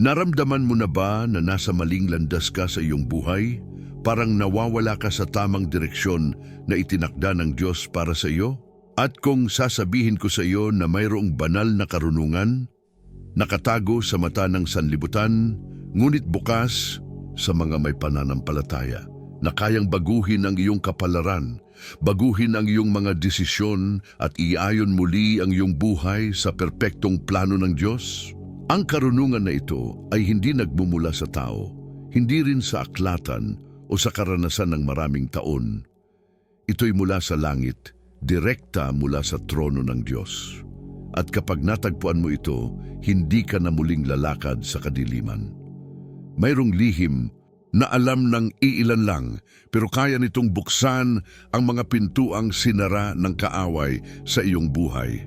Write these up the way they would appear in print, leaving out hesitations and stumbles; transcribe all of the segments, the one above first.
Naramdaman mo na ba na nasa maling landas ka sa iyong buhay? Parang nawawala ka sa tamang direksyon na itinakda ng Diyos para sa iyo? At kung sasabihin ko sa iyo na mayroong banal na karunungan, nakatago sa mata ng sanlibutan, ngunit bukas sa mga may pananampalataya, na kayang baguhin ang iyong kapalaran, baguhin ang iyong mga desisyon at iayon muli ang iyong buhay sa perpektong plano ng Diyos? Ang karunungan na ito ay hindi nagmumula sa tao, hindi rin sa aklatan o sa karanasan ng maraming taon. Ito'y mula sa langit, direkta mula sa trono ng Diyos. At kapag natagpuan mo ito, hindi ka na muling lalakad sa kadiliman. Mayroong lihim na alam ng iilan lang, pero kaya nitong buksan ang mga pintuang sinara ng kaaway sa iyong buhay.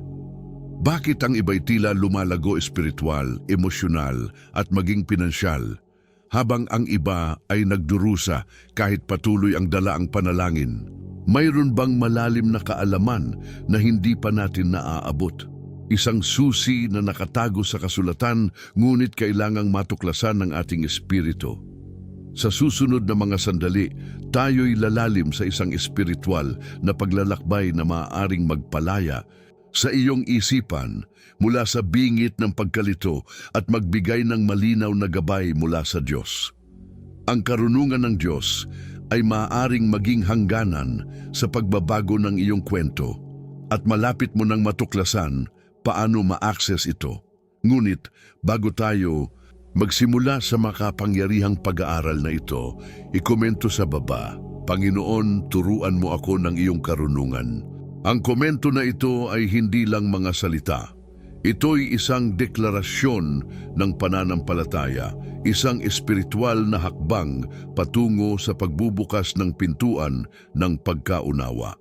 Bakit ang iba'y tila lumalago espiritual, emosyonal at maging pinansyal, habang ang iba ay nagdurusa kahit patuloy ang dala ang panalangin? Mayroon bang malalim na kaalaman na hindi pa natin naaabot? Isang susi na nakatago sa kasulatan, ngunit kailangang matuklasan ng ating espiritu. Sa susunod na mga sandali, tayo'y lalalim sa isang espiritual na paglalakbay na maaaring magpalaya sa iyong isipan mula sa bingit ng pagkalito at magbigay ng malinaw na gabay mula sa Diyos. Ang karunungan ng Diyos ay maaaring maging hangganan sa pagbabago ng iyong kwento at malapit mo nang matuklasan paano ma-access ito. Ngunit bago tayo magsimula sa makapangyarihang pag-aaral na ito, ikomento sa baba, "Panginoon, turuan mo ako ng iyong karunungan." Ang komento na ito ay hindi lang mga salita. Ito'y isang deklarasyon ng pananampalataya, isang espiritual na hakbang patungo sa pagbubukas ng pintuan ng pagkaunawa.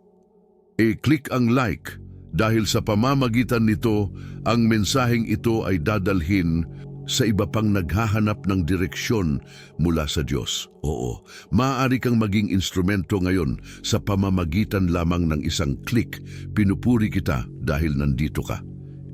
I-click ang like dahil sa pamamagitan nito, ang mensaheng ito ay dadalhin sa iba pang naghahanap ng direksyon mula sa Diyos. Oo, maaari kang maging instrumento ngayon sa pamamagitan lamang ng isang click. Pinupuri kita dahil nandito ka.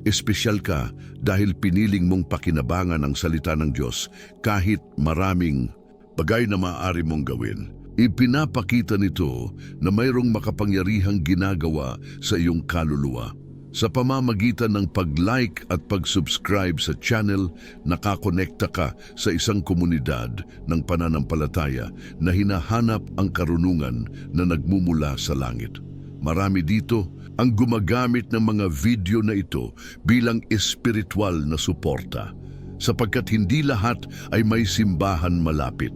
Espesyal ka dahil piniling mong pakinabangan ang salita ng Diyos kahit maraming bagay na maaari mong gawin. Ipinapakita nito na mayroong makapangyarihang ginagawa sa iyong kaluluwa. Sa pamamagitan ng pag-like at pag-subscribe sa channel, nakakonekta ka sa isang komunidad ng pananampalataya na hinahanap ang karunungan na nagmumula sa langit. Marami dito ang gumagamit ng mga video na ito bilang espiritual na suporta, sapagkat hindi lahat ay may simbahan malapit.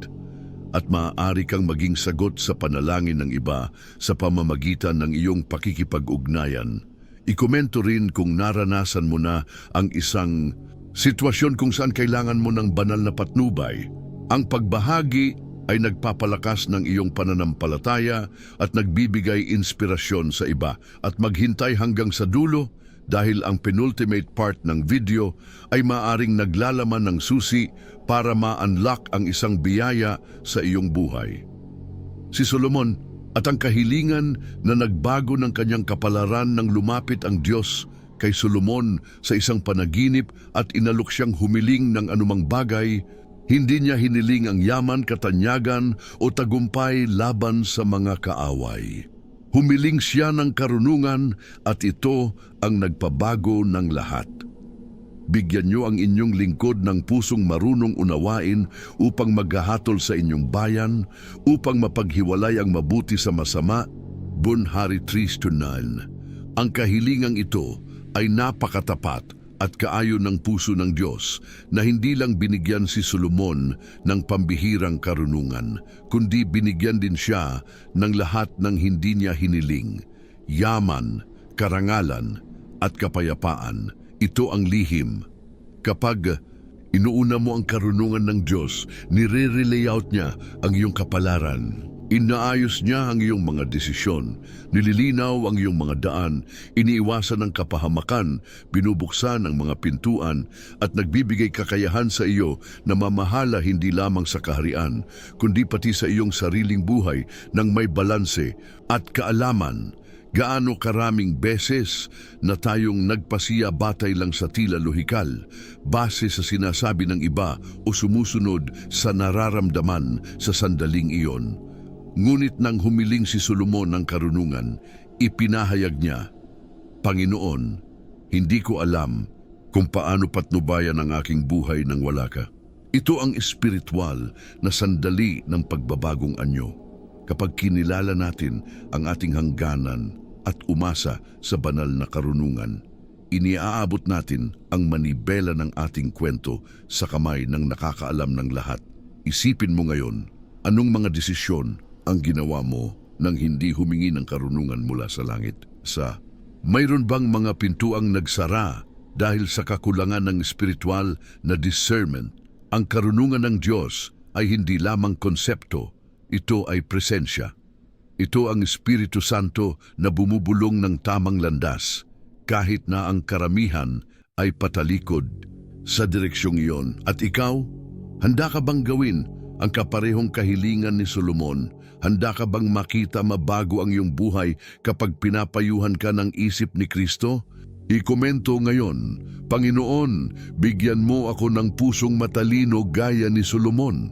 At maaari kang maging sagot sa panalangin ng iba sa pamamagitan ng iyong pakikipag-ugnayan. Ikomento rin kung naranasan mo na ang isang sitwasyon kung saan kailangan mo ng banal na patnubay. Ang pagbahagi ay nagpapalakas ng iyong pananampalataya at nagbibigay inspirasyon sa iba. At maghintay hanggang sa dulo dahil ang penultimate part ng video ay maaring naglalaman ng susi para ma-unlock ang isang biyaya sa iyong buhay. Si Solomon at ang kahilingan na nagbago ng kanyang kapalaran nang lumapit ang Diyos kay Solomon sa isang panaginip at inalok siyang humiling ng anumang bagay. Hindi niya hiniling ang yaman, katanyagan o tagumpay laban sa mga kaaway. Humiling siya ng karunungan at ito ang nagpabago ng lahat. Bigyan niyo ang inyong lingkod ng pusong marunong unawain upang maghahatol sa inyong bayan, upang mapaghiwalay ang mabuti sa masama. Bunhari 3:9. Ang kahilingang ito ay napakatapat at kaayon ng puso ng Diyos na hindi lang binigyan si Solomon ng pambihirang karunungan, kundi binigyan din siya ng lahat ng hindi niya hiniling: yaman, karangalan at kapayapaan. Ito ang lihim. Kapag inuuna mo ang karunungan ng Diyos, nire-layout niya ang iyong kapalaran. Inaayos niya ang iyong mga desisyon, nililinaw ang iyong mga daan, iniiwasan ang kapahamakan, binubuksan ang mga pintuan, at nagbibigay kakayahan sa iyo na mamahala hindi lamang sa kaharian, kundi pati sa iyong sariling buhay ng may balanse at kaalaman. Gaano karaming beses na tayong nagpasiya batay lang sa tila lohikal, base sa sinasabi ng iba o sumusunod sa nararamdaman sa sandaling iyon. Ngunit nang humiling si Solomon ng karunungan, ipinahayag niya, Panginoon, hindi ko alam kung paano patnubayan ang aking buhay nang wala ka. Ito ang espiritual na sandali ng pagbabagong anyo. Kapag kinilala natin ang ating hangganan at umasa sa banal na karunungan, iniaabot natin ang manibela ng ating kwento sa kamay ng nakakaalam ng lahat. Isipin mo ngayon, anong mga desisyon ang ginawa mo nang hindi humingi ng karunungan mula sa langit? Mayroon bang mga pintuang nagsara dahil sa kakulangan ng espiritual na discernment? Ang karunungan ng Diyos ay hindi lamang konsepto, ito ay presensya. Ito ang Espiritu Santo na bumubulong ng tamang landas, kahit na ang karamihan ay patalikod sa direksyong iyon. At ikaw, handa ka bang gawin ang kaparehong kahilingan ni Solomon? Handa ka bang makita mabago ang iyong buhay kapag pinapayuhan ka ng isip ni Kristo? Ikomento ngayon, Panginoon, bigyan mo ako ng pusong matalino gaya ni Solomon.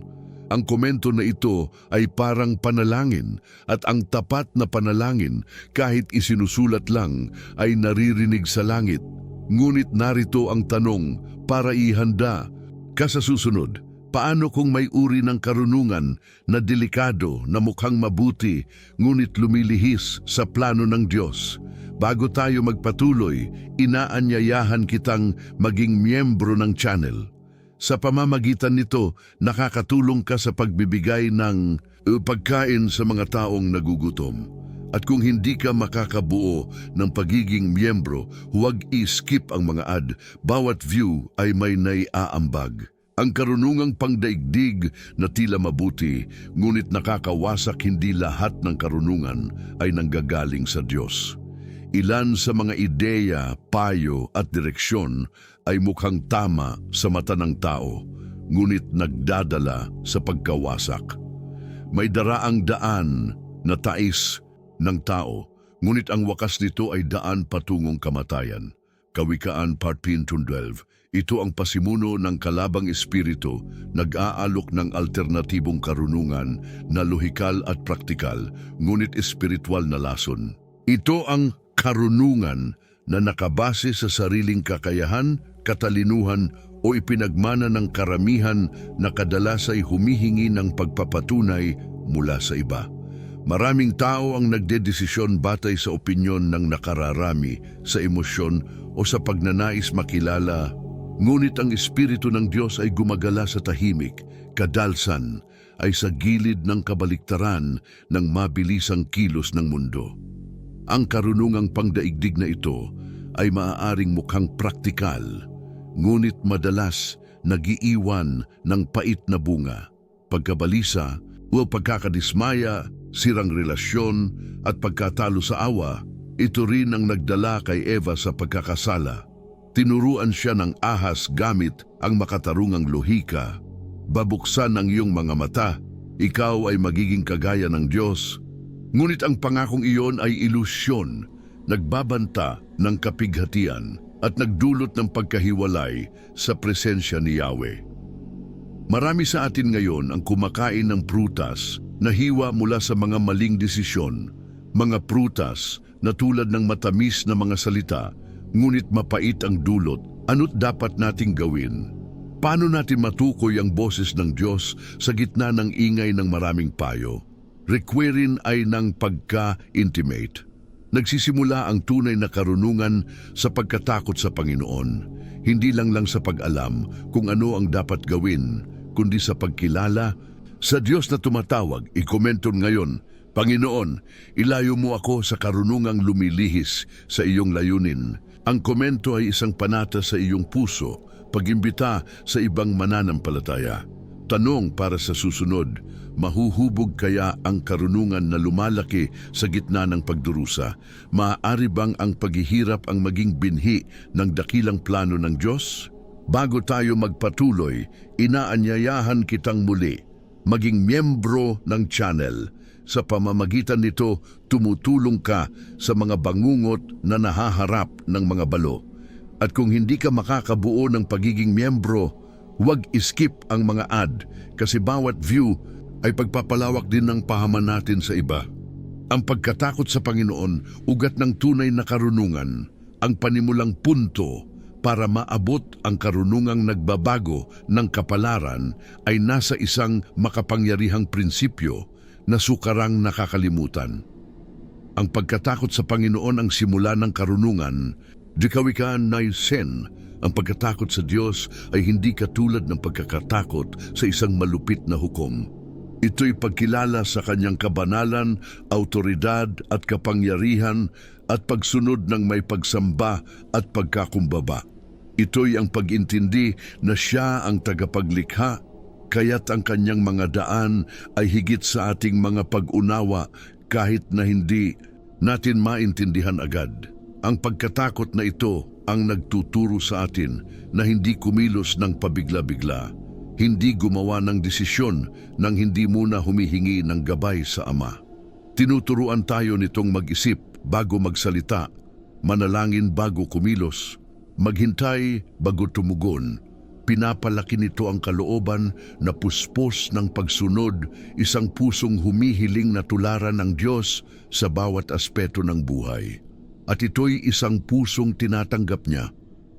Ang komento na ito ay parang panalangin at ang tapat na panalangin kahit isinusulat lang ay naririnig sa langit. Ngunit narito ang tanong para ihanda ka sa susunod. Paano kung may uri ng karunungan na delikado na mukhang mabuti ngunit lumilihis sa plano ng Diyos? Bago tayo magpatuloy, inaanyayahan kitang maging miyembro ng channel. Sa pamamagitan nito, nakakatulong ka sa pagbibigay ng pagkain sa mga taong nagugutom. At kung hindi ka makakabuo ng pagiging miyembro, huwag i-skip ang mga ad. Bawat view ay may naiaambag. Ang karunungang pangdaigdig na tila mabuti, ngunit nakakawasak. Hindi lahat ng karunungan ay nanggagaling sa Diyos. Ilan sa mga ideya, payo at direksyon ay mukhang tama sa mata ng tao, ngunit nagdadala sa pagkawasak. May daraang daan na tais ng tao, ngunit ang wakas nito ay daan patungong kamatayan. Kawikaan Part 12. Ito ang pasimuno ng kalabang espiritu, nag-aalok ng alternatibong karunungan na lohikal at praktikal, ngunit espiritual na lason. Ito ang karunungan na nakabase sa sariling kakayahan, katalinuhan o ipinagmana ng karamihan na kadalas ay humihingi ng pagpapatunay mula sa iba. Maraming tao ang nagdedesisyon batay sa opinyon ng nakararami, sa emosyon o sa pagnanais makilala. Ngunit ang Espiritu ng Diyos ay gumagala sa tahimik, kadalsan ay sa gilid ng kabaliktaran ng mabilisang kilos ng mundo. Ang karunungang pangdaigdig na ito ay maaaring mukhang praktikal, ngunit madalas nagiiwan ng pait na bunga, pagkabalisa o pagkakadismaya, sirang relasyon at pagkatalo sa awa. Ito rin ang nagdala kay Eva sa pagkakasala. Tinuruan siya ng ahas gamit ang makatarungang lohika. Babuksan ang iyong mga mata, ikaw ay magiging kagaya ng Diyos. Ngunit ang pangakong iyon ay ilusyon, nagbabanta ng kapighatian at nagdulot ng pagkahiwalay sa presensya ni Yahweh. Marami sa atin ngayon ang kumakain ng prutas na hiwa mula sa mga maling desisyon, mga prutas na tulad ng matamis na mga salita, ngunit mapait ang dulot. Ano't dapat nating gawin? Paano natin matukoy ang boses ng Diyos sa gitna ng ingay ng maraming payo? Requirin ay ng pagka-intimate. Nagsisimula ang tunay na karunungan sa pagkatakot sa Panginoon, hindi lang sa pag-alam kung ano ang dapat gawin, kundi sa pagkilala sa Diyos na tumatawag. Ikomenton ngayon, Panginoon, ilayo mo ako sa karunungang lumilihis sa iyong layunin. Ang komento ay isang panata sa iyong puso, pag-imbita sa ibang mananampalataya. Tanong para sa susunod, mahuhubog kaya ang karunungan na lumalaki sa gitna ng pagdurusa? Maaari bang ang paghihirap ang maging binhi ng dakilang plano ng Diyos? Bago tayo magpatuloy, inaanyayahan kitang muli maging miyembro ng channel. Sa pamamagitan nito, tumutulong ka sa mga bangungot na nahaharap ng mga balo. At kung hindi ka makakabuo ng pagiging miyembro, huwag iskip ang mga ad kasi bawat view ay pagpapalawak din ng pahaman natin sa iba. Ang pagkatakot sa Panginoon, ugat ng tunay na karunungan, ang panimulang punto para maabot ang karunungang nagbabago ng kapalaran ay nasa isang makapangyarihang prinsipyo na sukarang nakakalimutan. Ang pagkatakot sa Panginoon ang simula ng karunungan. Dikawikaan 9:10, ang pagkatakot sa Diyos ay hindi katulad ng pagkakatakot sa isang malupit na hukom. Ito'y pagkilala sa kanyang kabanalan, autoridad at kapangyarihan at pagsunod ng may pagsamba at pagkakumbaba. Ito'y ang pag-intindi na siya ang tagapaglikha, kaya't ang kanyang mga daan ay higit sa ating mga pag-unawa kahit na hindi natin maintindihan agad. Ang pagkatakot na ito ang nagtuturo sa atin na hindi kumilos ng pabigla-bigla, hindi gumawa ng desisyon nang hindi muna humihingi ng gabay sa Ama. Tinuturuan tayo nitong mag-isip bago magsalita, manalangin bago kumilos, maghintay bago tumugon. Pinapalaki nito ang kalooban na puspos ng pagsunod, isang pusong humihiling na tularan ng Diyos sa bawat aspeto ng buhay. At ito'y isang pusong tinatanggap niya.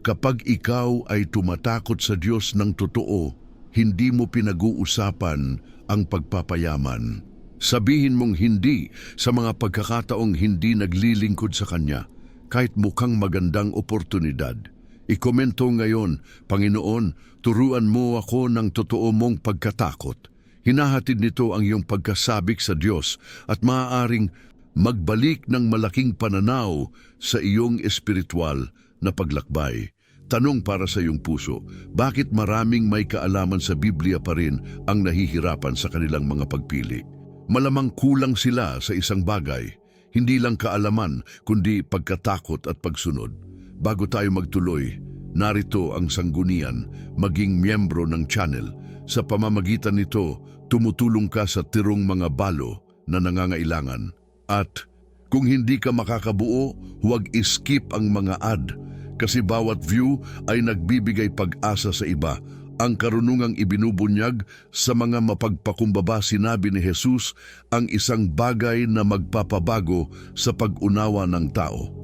Kapag ikaw ay tumatakot sa Diyos ng totoo, hindi mo pinag-uusapan ang pagpapayaman. Sabihin mong hindi sa mga pagkakataong hindi naglilingkod sa Kanya, kahit mukhang magandang oportunidad. Ikomento ngayon, Panginoon, turuan mo ako ng totoo mong pagkatakot. Hinahatid nito ang iyong pagkasabik sa Diyos at maaaring magbalik ng malaking pananaw sa iyong espiritual na paglakbay. Tanong para sa iyong puso, bakit maraming may kaalaman sa Biblia pa rin ang nahihirapan sa kanilang mga pagpili? Malamang kulang sila sa isang bagay, hindi lang kaalaman kundi pagkatakot at pagsunod. Bago tayo magtuloy, narito ang sanggunian, maging miyembro ng channel. Sa pamamagitan nito, tumutulong ka sa tirong mga balo na nangangailangan. At kung hindi ka makakabuo, huwag iskip ang mga ad kasi bawat view ay nagbibigay pag-asa sa iba. Ang karunungang ibinubunyag sa mga mapagpakumbaba, sinabi ni Jesus, ang isang bagay na magpapabago sa pag-unawa ng tao.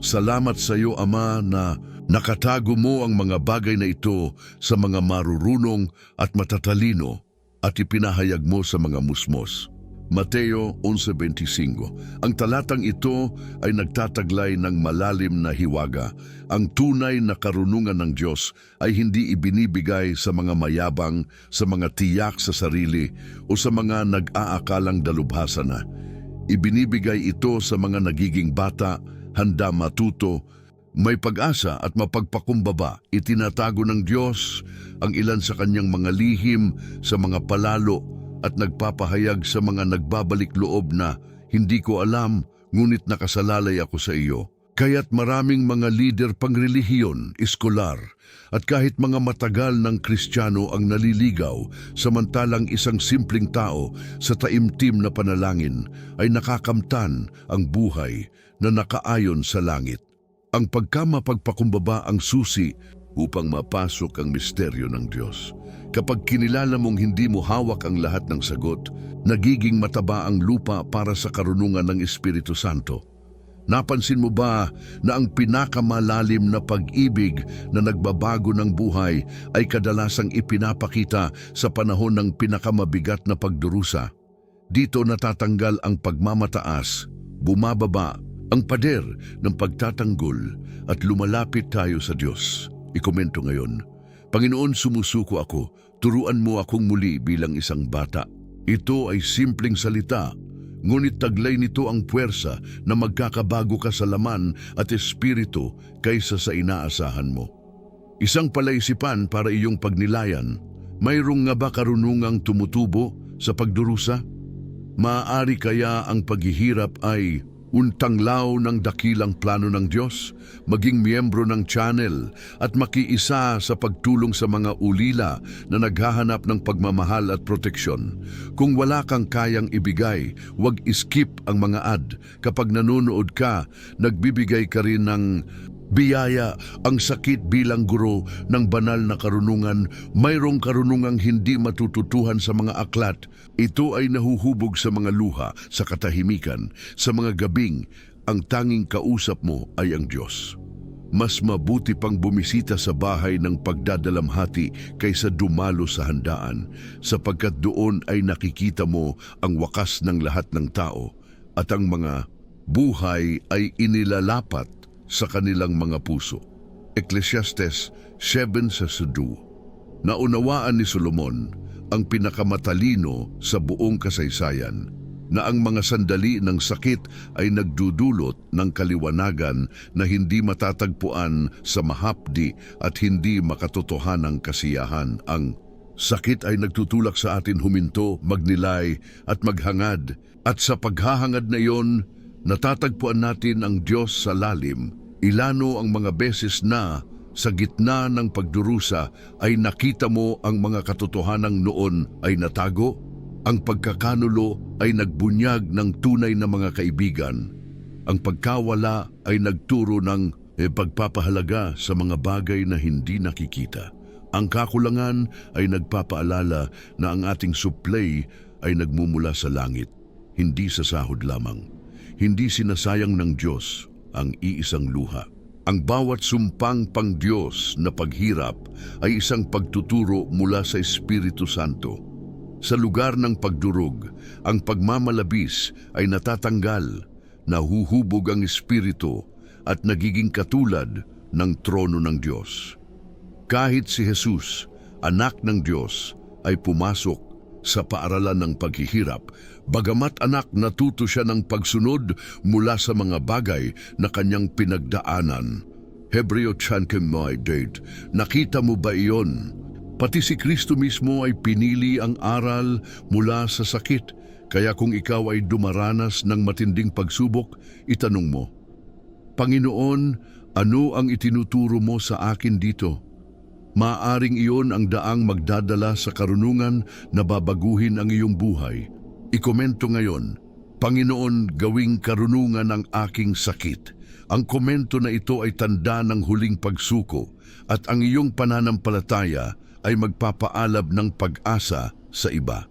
Salamat sa iyo, Ama, na nakatago mo ang mga bagay na ito sa mga marurunong at matatalino at ipinahayag mo sa mga musmos. Mateo 11:25. Ang talatang ito ay nagtataglay ng malalim na hiwaga. Ang tunay na karunungan ng Diyos ay hindi ibinibigay sa mga mayabang, sa mga tiyak sa sarili o sa mga nag-aakalang dalubhasa na. Ibinibigay ito sa mga nagiging bata, handa matuto, may pag-asa at mapagpakumbaba. Itinatago ng Diyos ang ilan sa kanyang mga lihim sa mga palalo at nagpapahayag sa mga nagbabalik loob na, hindi ko alam, ngunit nakasalalay ako sa iyo. Kaya't maraming mga lider pangrelihiyon, eskolar, at kahit mga matagal ng Kristiyano ang naliligaw, samantalang isang simpleng tao sa taimtim na panalangin ay nakakamtan ang buhay na nakaayon sa langit. Ang pagkamapagpakumbaba ang susi upang mapasok ang misteryo ng Diyos. Kapag kinilala mong hindi mo hawak ang lahat ng sagot, nagiging mataba ang lupa para sa karunungan ng Espiritu Santo. Napansin mo ba na ang pinakamalalim na pag-ibig na nagbabago ng buhay ay kadalasang ipinapakita sa panahon ng pinakamabigat na pagdurusa? Dito natatanggal ang pagmamataas, bumababa ang pader ng pagtatanggol at lumalapit tayo sa Diyos. Ikomento ngayon, Panginoon, sumusuko ako, turuan mo akong muli bilang isang bata. Ito ay simpleng salita, ngunit taglay nito ang puwersa na magkakabago ka sa laman at espiritu kaysa sa inaasahan mo. Isang palaisipan para iyong pagnilayan, mayroong nga ba karunungang tumutubo sa pagdurusa? Maaari kaya ang paghihirap ay Untanglaw ng dakilang plano ng Diyos, maging miyembro ng channel at makiisa sa pagtulong sa mga ulila na naghahanap ng pagmamahal at proteksyon. Kung wala kang kayang ibigay, huwag skip ang mga ad. Kapag nanonood ka, nagbibigay ka rin ng biyaya. Ang sakit bilang guro ng banal na karunungan, mayroong karunungang hindi matututuhan sa mga aklat. Ito ay nahuhubog sa mga luha, sa katahimikan, sa mga gabing. Ang tanging kausap mo ay ang Diyos. Mas mabuti pang bumisita sa bahay ng pagdadalamhati kaysa dumalo sa handaan, sapagkat doon ay nakikita mo ang wakas ng lahat ng tao at ang mga buhay ay inilalapat sa kanilang mga puso. Ecclesiastes 7:2. Naunawaan ni Solomon, ang pinakamatalino sa buong kasaysayan, na ang mga sandali ng sakit ay nagdudulot ng kaliwanagan na hindi matatagpuan sa mahapdi at hindi makatotohanang kasiyahan. Ang sakit ay nagtutulak sa atin huminto, magnilay at maghangad, at sa paghahangad na iyon, natatagpuan natin ang Diyos sa lalim. Ilano ang mga beses na sa gitna ng pagdurusa ay nakita mo ang mga katotohanang noon ay natago. Ang pagkakanulo ay nagbunyag ng tunay na mga kaibigan. Ang pagkawala ay nagturo ng pagpapahalaga sa mga bagay na hindi nakikita. Ang kakulangan ay nagpapaalala na ang ating supply ay nagmumula sa langit, hindi sa sahod lamang. Hindi sinasayang ng Diyos ang iisang luha. Ang bawat sumpang pang-Diyos na paghirap ay isang pagtuturo mula sa Espiritu Santo. Sa lugar ng pagdurog, ang pagmamalabis ay natatanggal, nahuhubog ang Espiritu at nagiging katulad ng trono ng Diyos. Kahit si Jesus, anak ng Diyos, ay pumasok sa paaralan ng paghihirap, bagamat anak natuto siya ng pagsunod mula sa mga bagay na kanyang pinagdaanan. Hebreo 10:8. Nakita mo ba iyon? Pati si Kristo mismo ay pinili ang aral mula sa sakit. Kaya kung ikaw ay dumaranas ng matinding pagsubok, itanong mo, Panginoon, ano ang itinuturo mo sa akin dito? Maaring iyon ang daang magdadala sa karunungan na babaguhin ang iyong buhay. Ikomento ngayon, Panginoon, gawing karunungan ang aking sakit. Ang komento na ito ay tanda ng huling pagsuko at ang iyong pananampalataya ay magpapaalab ng pag-asa sa iba.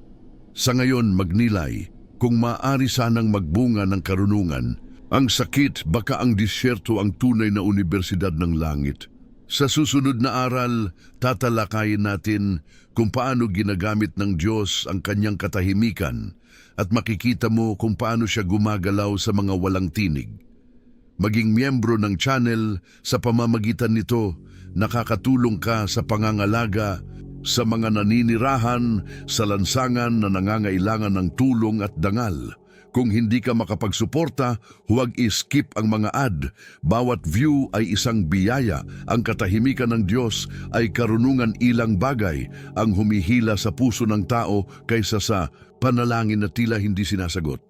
Sa ngayon magnilay, kung maaari sanang magbunga ng karunungan, ang sakit baka ang disyerto ang tunay na unibersidad ng langit. Sa susunod na aral, tatalakayin natin kung paano ginagamit ng Diyos ang kanyang katahimikan at makikita mo kung paano siya gumagalaw sa mga walang tinig. Maging miyembro ng channel, sa pamamagitan nito, nakakatulong ka sa pangangalaga sa mga naninirahan sa lansangan na nangangailangan ng tulong at dangal. Kung hindi ka makapagsuporta, huwag i-skip ang mga ad. Bawat view ay isang biyaya. Ang katahimikan ng Diyos ay karunungan ilang bagay ang humihila sa puso ng tao kaysa sa panalangin na tila hindi sinasagot.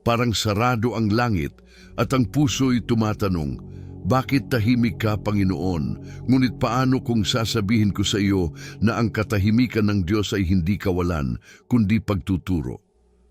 Parang sarado ang langit at ang puso'y tumatanong, bakit tahimik ka, Panginoon? Ngunit paano kung sasabihin ko sa iyo na ang katahimikan ng Diyos ay hindi kawalan, kundi pagtuturo?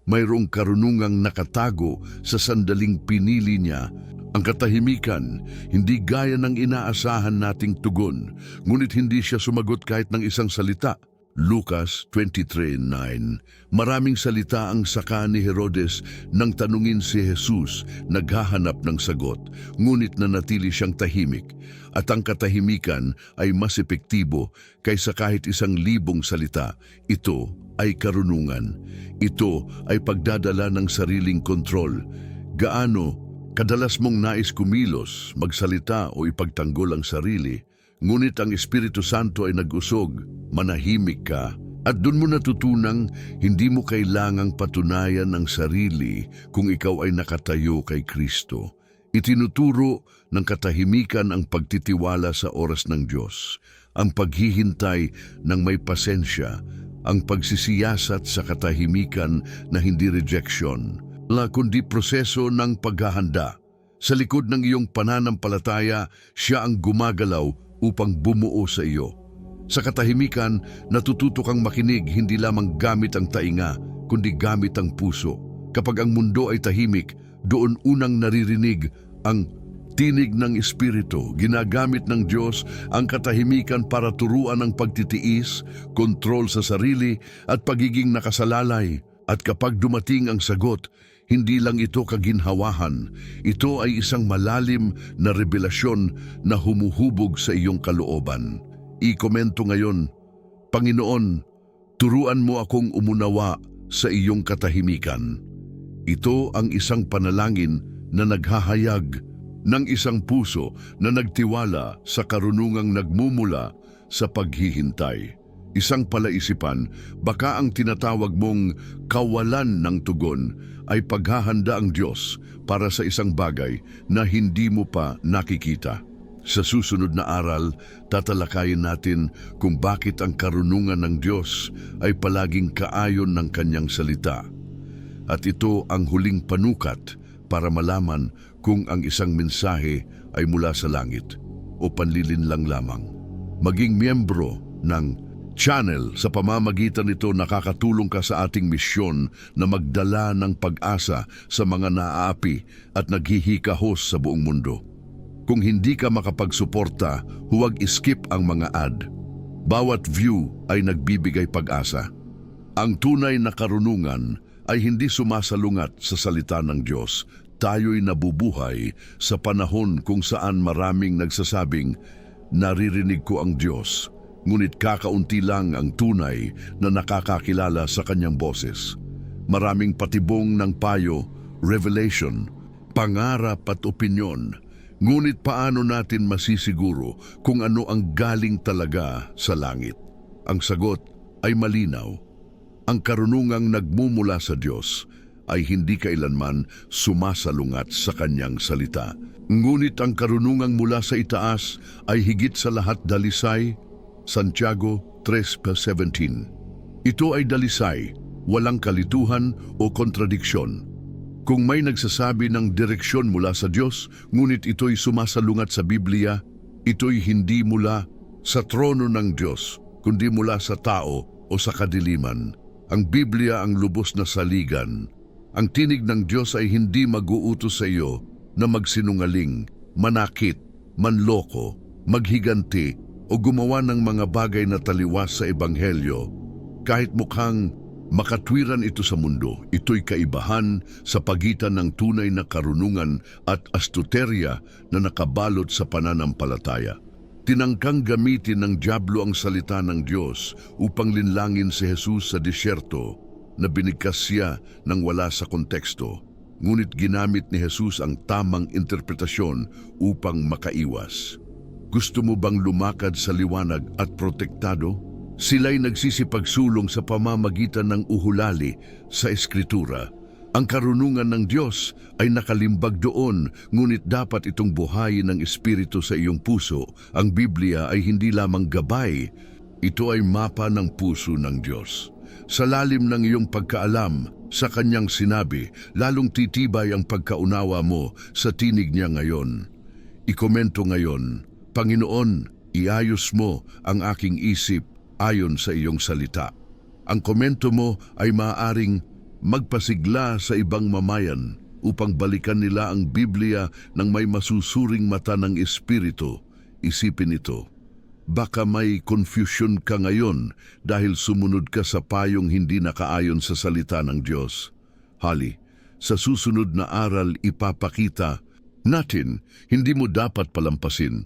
Mayroong karunungang nakatago sa sandaling pinili niya. Ang katahimikan, hindi gaya ng inaasahan nating tugon, ngunit hindi siya sumagot kahit ng isang salita. Lucas 23:9. Maraming salita ang saka ni Herodes nang tanungin si Jesus, naghahanap ng sagot, ngunit nanatili siyang tahimik. At ang katahimikan ay mas epektibo kaysa kahit 1,000 salita. Ito ay karunungan. Ito ay pagdadala ng sariling kontrol. Gaano kadalas mong nais kumilos, magsalita o ipagtanggol ang sarili, ngunit ang Espiritu Santo ay nag-usog, manahimik ka, at doon mo natutunang hindi mo kailangang patunayan ang sarili kung ikaw ay nakatayo kay Kristo. Itinuturo ng katahimikan ang pagtitiwala sa oras ng Diyos, ang paghihintay ng may pasensya, ang pagsisiyasat sa katahimikan na hindi rejection. kundi proseso ng paghahanda. Sa likod ng iyong pananampalataya, siya ang gumagalaw upang bumuo sa iyo. Sa katahimikan, natututo kang makinig hindi lamang gamit ang tainga, kundi gamit ang puso. Kapag ang mundo ay tahimik, doon unang naririnig ang tinig ng Espiritu. Ginagamit ng Diyos ang katahimikan para turuan ang pagtitiis, kontrol sa sarili at pagiging nakasalalay. At kapag dumating ang sagot, hindi lang ito kaginhawahan, ito ay isang malalim na revelasyon na humuhubog sa iyong kalooban. I-komento ngayon, Panginoon, turuan mo akong umunawa sa iyong katahimikan. Ito ang isang panalangin na naghahayag ng isang puso na nagtiwala sa karunungang nagmumula sa paghihintay. Isang palaisipan, baka ang tinatawag mong kawalan ng tugon ay paghahanda ang Diyos para sa isang bagay na hindi mo pa nakikita. Sa susunod na aral, tatalakayin natin kung bakit ang karunungan ng Diyos ay palaging kaayon ng kanyang salita. At ito ang huling panukat para malaman kung ang isang mensahe ay mula sa langit o panlilinlang lamang. Maging miyembro ng channel, sa pamamagitan nito nakakatulong ka sa ating misyon na magdala ng pag-asa sa mga naaapi at naghihikahos sa buong mundo. Kung hindi ka makapagsuporta, huwag skip ang mga ad. Bawat view ay nagbibigay pag-asa. Ang tunay na karunungan ay hindi sumasalungat sa salita ng Diyos. Tayo'y nabubuhay sa panahon kung saan maraming nagsasabing, naririnig ko ang Diyos. Ngunit kakaunti lang ang tunay na nakakakilala sa kanyang boses. Maraming patibong ng payo, revelation, pangarap at opinyon. Ngunit paano natin masisiguro kung ano ang galing talaga sa langit? Ang sagot ay malinaw. Ang karunungang nagmumula sa Diyos ay hindi kailanman sumasalungat sa kanyang salita. Ngunit ang karunungang mula sa itaas ay higit sa lahat dalisay. Santiago 3:17. Ito ay dalisay, walang kalituhan o kontradiksyon. Kung may nagsasabi ng direksyon mula sa Diyos, ngunit ito'y sumasalungat sa Biblia, ito'y hindi mula sa trono ng Diyos, kundi mula sa tao o sa kadiliman. Ang Biblia ang lubos na saligan. Ang tinig ng Diyos ay hindi mag-uutos sa iyo na magsinungaling, manakit, manloko, maghiganti, o gumawa ng mga bagay na taliwas sa Ebanghelyo. Kahit mukhang makatwiran ito sa mundo, ito'y kaibahan sa pagitan ng tunay na karunungan at astuterya na nakabalot sa pananampalataya. Tinangkang gamitin ng dyablo ang salita ng Diyos upang linlangin si Jesus sa disyerto na binigkas siya ng wala sa konteksto. Ngunit ginamit ni Jesus ang tamang interpretasyon upang makaiwas. Gusto mo bang lumakad sa liwanag at protektado? Sila'y nagsisipagsulong sa pamamagitan ng uhulali sa Eskritura. Ang karunungan ng Diyos ay nakalimbag doon, ngunit dapat itong buhayin ng Espiritu sa iyong puso. Ang Biblia ay hindi lamang gabay, ito ay mapa ng puso ng Diyos. Sa lalim ng iyong pagkaalam sa kanyang sinabi, lalong titibay ang pagkaunawa mo sa tinig niya ngayon. Ikomento ngayon, Panginoon, iayos mo ang aking isip ayon sa iyong salita. Ang komento mo ay maaaring magpasigla sa ibang mamayan upang balikan nila ang Biblia ng may masusuring mata ng Espiritu. Isipin ito. Baka may confusion ka ngayon dahil sumunod ka sa payong hindi nakaayon sa salita ng Diyos. Hali, sa susunod na aral ipapakita natin, hindi mo dapat palampasin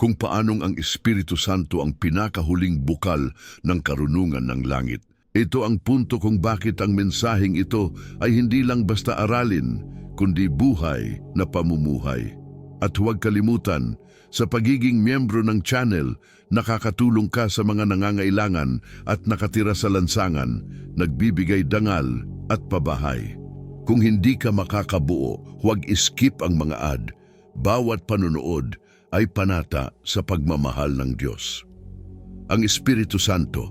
kung paanong ang Espiritu Santo ang pinakahuling bukal ng karunungan ng langit. Ito ang punto kung bakit ang mensaheng ito ay hindi lang basta aralin, kundi buhay na pamumuhay. At huwag kalimutan, sa pagiging miyembro ng channel, nakakatulong ka sa mga nangangailangan at nakatira sa lansangan, nagbibigay dangal at pabahay. Kung hindi ka makakabuo, huwag skip ang mga ad. Bawat panonood ay panata sa pagmamahal ng Diyos. Ang Espiritu Santo.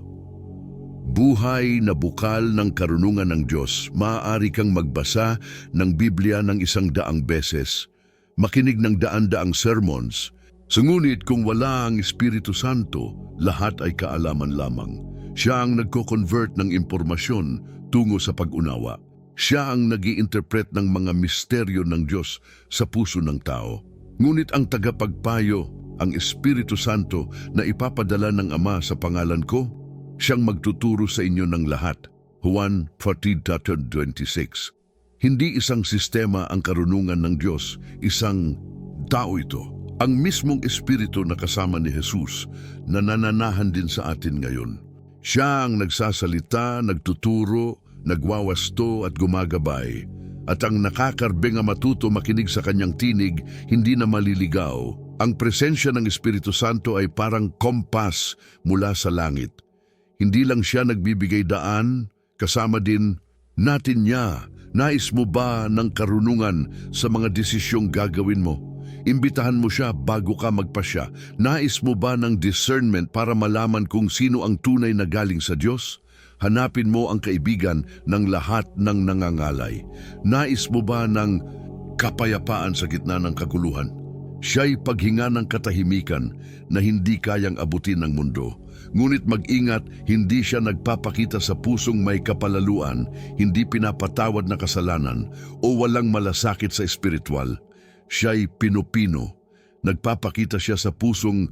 Buhay na bukal ng karunungan ng Diyos. Maaari kang magbasa ng Biblia ng 100 beses, makinig ng daan-daang sermons. Ngunit kung wala ang Espiritu Santo, lahat ay kaalaman lamang. Siya ang nagko-convert ng impormasyon tungo sa pag-unawa. Siya ang nag-i-interpret ng mga misteryo ng Diyos sa puso ng tao. Ngunit ang tagapagpayo, ang Espiritu Santo na ipapadala ng Ama sa pangalan ko, siyang magtuturo sa inyo ng lahat. Juan 14:26. Hindi isang sistema ang karunungan ng Diyos, isang tao ito. Ang mismong Espiritu na kasama ni Jesus na nananahan din sa atin ngayon. Siya ang nagsasalita, nagtuturo, nagwawasto at gumagabay. At ang nakakarbeng ang matuto makinig sa kanyang tinig, hindi na maliligaw. Ang presensya ng Espiritu Santo ay parang kompas mula sa langit. Hindi lang siya nagbibigay daan, kasama din natin niya. Nais mo ba ng karunungan sa mga desisyong gagawin mo? Imbitahan mo siya bago ka magpasya. Nais mo ba ng discernment para malaman kung sino ang tunay na galing sa Diyos? Hanapin mo ang kaibigan ng lahat ng nangangalay. Nais mo ba ng kapayapaan sa gitna ng kaguluhan? Siya'y paghinga ng katahimikan na hindi kayang abutin ng mundo. Ngunit mag-ingat, hindi siya nagpapakita sa pusong may kapalaluan, hindi pinapatawad na kasalanan o walang malasakit sa espiritual. Siya'y pinupino. Nagpapakita siya sa pusong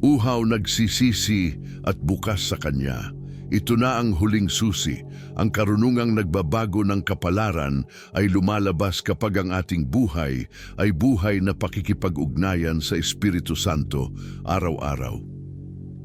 uhaw, nagsisisi at bukas sa kanya. Ito na ang huling susi. Ang karunungang nagbabago ng kapalaran ay lumalabas kapag ang ating buhay ay buhay na pakikipag-ugnayan sa Espiritu Santo araw-araw.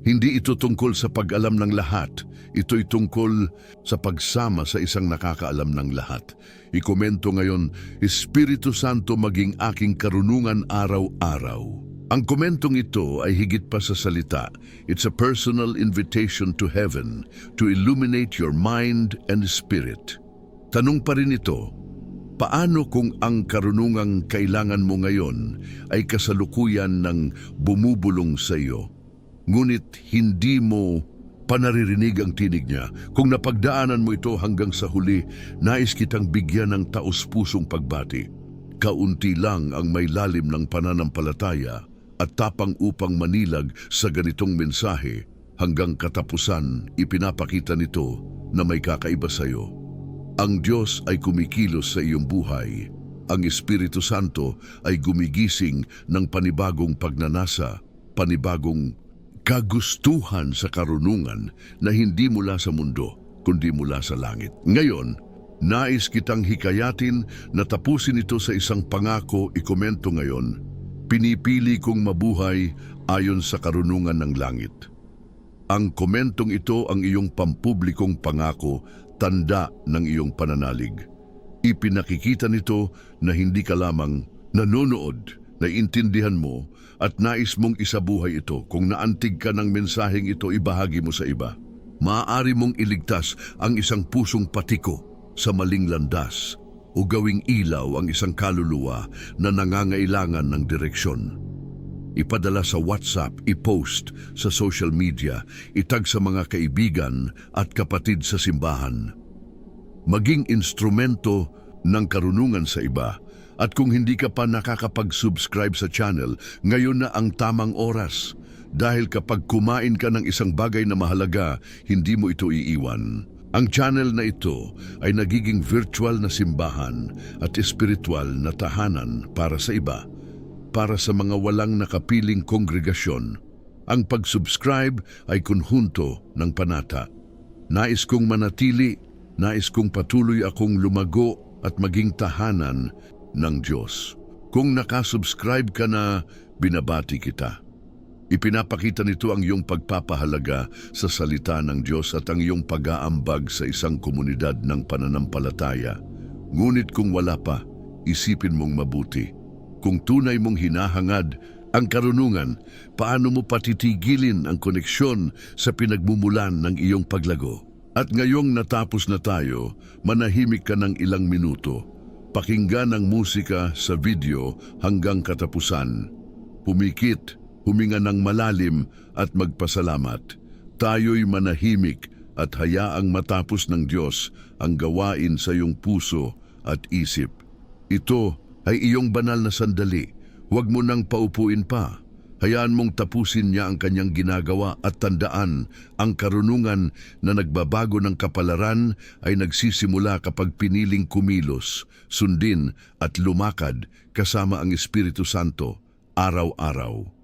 Hindi ito tungkol sa pag-alam ng lahat. Ito'y tungkol sa pagsama sa isang nakakaalam ng lahat. Ikomento ngayon, Espiritu Santo maging aking karunungan araw-araw. Ang komentong ito ay higit pa sa salita. It's a personal invitation to heaven to illuminate your mind and spirit. Tanong pa rin ito, paano kung ang karunungang kailangan mo ngayon ay kasalukuyan ng bumubulong sa iyo? Ngunit hindi mo panaririnig ang tinig niya. Kung napagdaanan mo ito hanggang sa huli, nais kitang bigyan ng taos-pusong pagbati. Kaunti lang ang may lalim ng pananampalataya at tapang upang manilag sa ganitong mensahe. Hanggang katapusan, ipinapakita nito na may kakaiba sa iyo. Ang Diyos ay kumikilos sa iyong buhay. Ang Espiritu Santo ay gumigising ng panibagong pagnanasa, panibagong kagustuhan sa karunungan na hindi mula sa mundo, kundi mula sa langit. Ngayon, nais kitang hikayatin na tapusin ito sa isang pangako. Ikomento ngayon, pinipili kong mabuhay ayon sa karunungan ng langit. Ang komentong ito ang iyong pampublikong pangako, tanda ng iyong pananalig. Ipinakikita nito na hindi ka lamang nanonood, naiintindihan mo at nais mong isabuhay ito. Kung naantig ka ng mensaheng ito, ibahagi mo sa iba. Maaari mong iligtas ang isang pusong patiko sa maling landas o gawing ilaw ang isang kaluluwa na nangangailangan ng direksyon. Ipadala sa WhatsApp, i-post sa social media, itag sa mga kaibigan at kapatid sa simbahan. Maging instrumento ng karunungan sa iba. At kung hindi ka pa nakakapag-subscribe sa channel, ngayon na ang tamang oras. Dahil kapag kumain ka ng isang bagay na mahalaga, hindi mo ito iiwan. Ang channel na ito ay nagiging virtual na simbahan at espiritual na tahanan para sa iba, para sa mga walang nakapiling kongregasyon. Ang pag-subscribe ay konhunto ng panata. Nais kong manatili, nais kong patuloy akong lumago at maging tahanan ng Diyos. Kung nakasubscribe ka na, binabati kita. Ipinapakita nito ang iyong pagpapahalaga sa salita ng Diyos at ang iyong pag-aambag sa isang komunidad ng pananampalataya. Ngunit kung wala pa, isipin mong mabuti. Kung tunay mong hinahangad ang karunungan, paano mo patitigilin ang koneksyon sa pinagmumulan ng iyong paglago? At ngayong natapos na tayo, manahimik ka ng ilang minuto. Pakinggan ang musika sa video hanggang katapusan. Pumikit, huminga ng malalim at magpasalamat. Tayo'y manahimik at hayaang matapos ng Diyos ang gawain sa iyong puso at isip. Ito ay iyong banal na sandali. Huwag mo nang paupuin pa. Hayaan mong tapusin niya ang kanyang ginagawa at tandaan ang karunungan na nagbabago ng kapalaran ay nagsisimula kapag piniling kumilos, sundin at lumakad kasama ang Espiritu Santo araw-araw.